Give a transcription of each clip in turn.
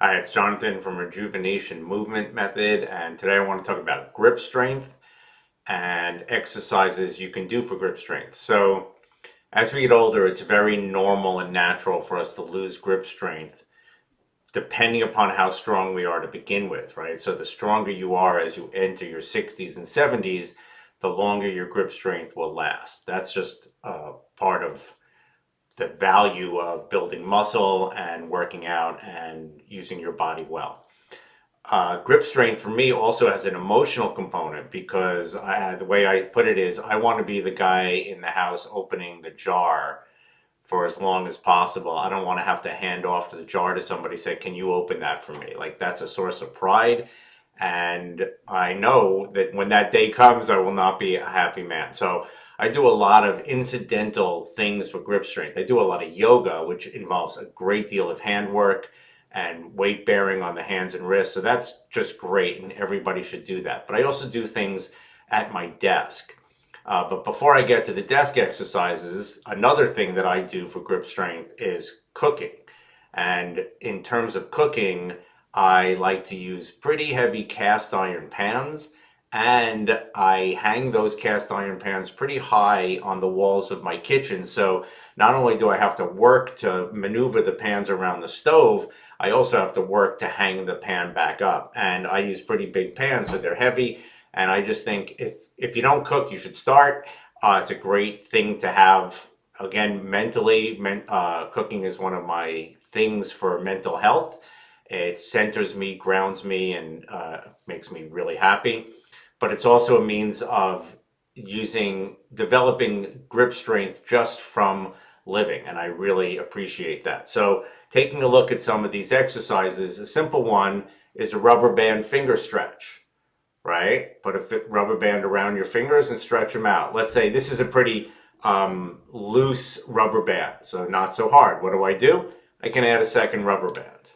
Hi, it's Jonathan from Rejuvenation Movement Method, and today I want to talk about grip strength and exercises you can do for grip strength. So, as we get older, it's very normal and natural for us to lose grip strength depending upon how strong we are to begin with, right? So, the stronger you are as you enter your 60s and 70s, the longer your grip strength will last. That's just part of the value of building muscle and working out and using your body well. Grip strength for me also has an emotional component because the way I put it is I want to be the guy in the house opening the jar for as long as possible. I don't want to have to hand off the jar to somebody, say, can you open that for me? Like, that's a source of pride. And I know that when that day comes, I will not be a happy man. So I do a lot of incidental things for grip strength. I do a lot of yoga, which involves a great deal of hand work and weight bearing on the hands and wrists. So that's just great, and everybody should do that. But I also do things at my desk. But before I get to the desk exercises, another thing that I do for grip strength is cooking. And in terms of cooking, I like to use pretty heavy cast iron pans, and I hang those cast iron pans pretty high on the walls of my kitchen. So not only do I have to work to maneuver the pans around the stove, I also have to work to hang the pan back up. And I use pretty big pans, so they're heavy. And I just think if you don't cook, you should start. It's a great thing to have. Again, cooking is one of my things for mental health. It centers me, grounds me, and makes me really happy. But it's also a means of developing grip strength just from living, and I really appreciate that. So, taking a look at some of these exercises, a simple one is a rubber band finger stretch, right? Put a rubber band around your fingers and stretch them out. Let's say this is a pretty loose rubber band, so not so hard. What do? I can add a second rubber band.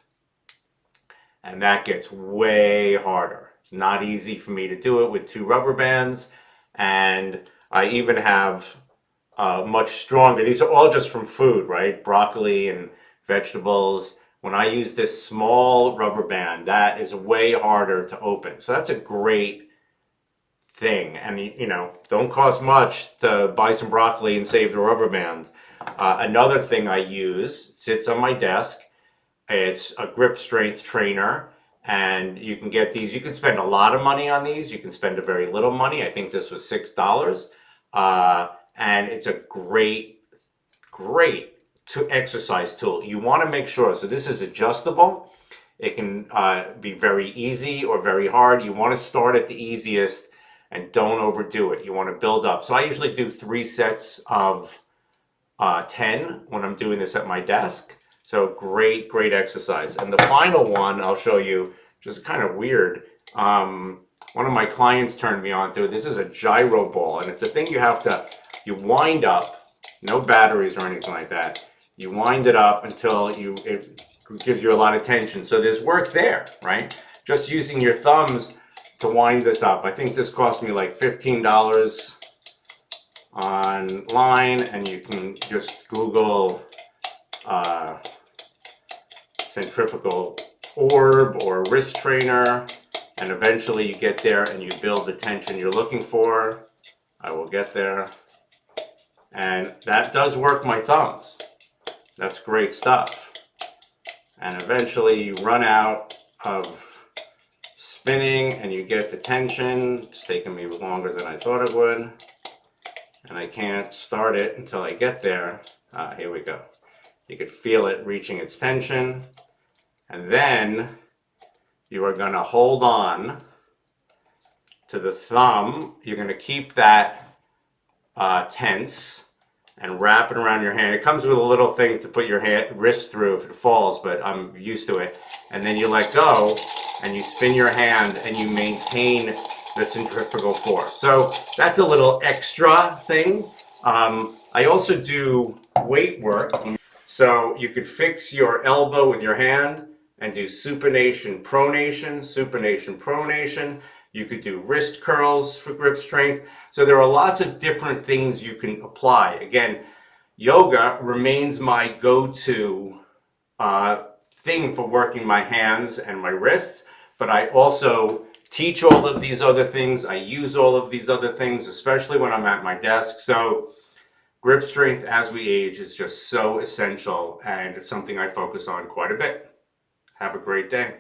And that gets way harder. It's not easy for me to do it with two rubber bands. And I even have much stronger, these are all just from food, right? Broccoli and vegetables. When I use this small rubber band, that is way harder to open. So that's a great thing. And, don't cost much to buy some broccoli and save the rubber band. Another thing I use, sits on my desk. It's a grip strength trainer, and you can get these. You can spend a lot of money on these. You can spend a very little money. I think this was $6. And it's a great exercise tool. You want to make sure, so this is adjustable. It can be very easy or very hard. You want to start at the easiest and don't overdo it. You want to build up. So I usually do 3 sets of 10 when I'm doing this at my desk. So great exercise. And the final one I'll show you, just kind of weird. One of my clients turned me on to it. This is a gyro ball, and it's a thing you wind up, no batteries or anything like that. You wind it up until it gives you a lot of tension. So there's work there, right? Just using your thumbs to wind this up. I think this cost me like $15 online, and you can just Google centrifugal orb or wrist trainer, and eventually you get there and you build the tension you're looking for. I will get there. And that does work my thumbs. That's great stuff. And eventually you run out of spinning and you get the tension. It's taken me longer than I thought it would. And I can't start it until I get there. Here we go. You could feel it reaching its tension. And then you are going to hold on to the thumb. You're going to keep that tense and wrap it around your hand. It comes with a little thing to put your wrist through if it falls, but I'm used to it. And then you let go and you spin your hand and you maintain the centrifugal force. So that's a little extra thing. I also do weight work. So you could fix your elbow with your hand and do supination, pronation. You could do wrist curls for grip strength. So there are lots of different things you can apply. Again, yoga remains my go-to thing for working my hands and my wrists, but I also teach all of these other things. I use all of these other things, especially when I'm at my desk. So grip strength as we age is just so essential, and it's something I focus on quite a bit. Have a great day.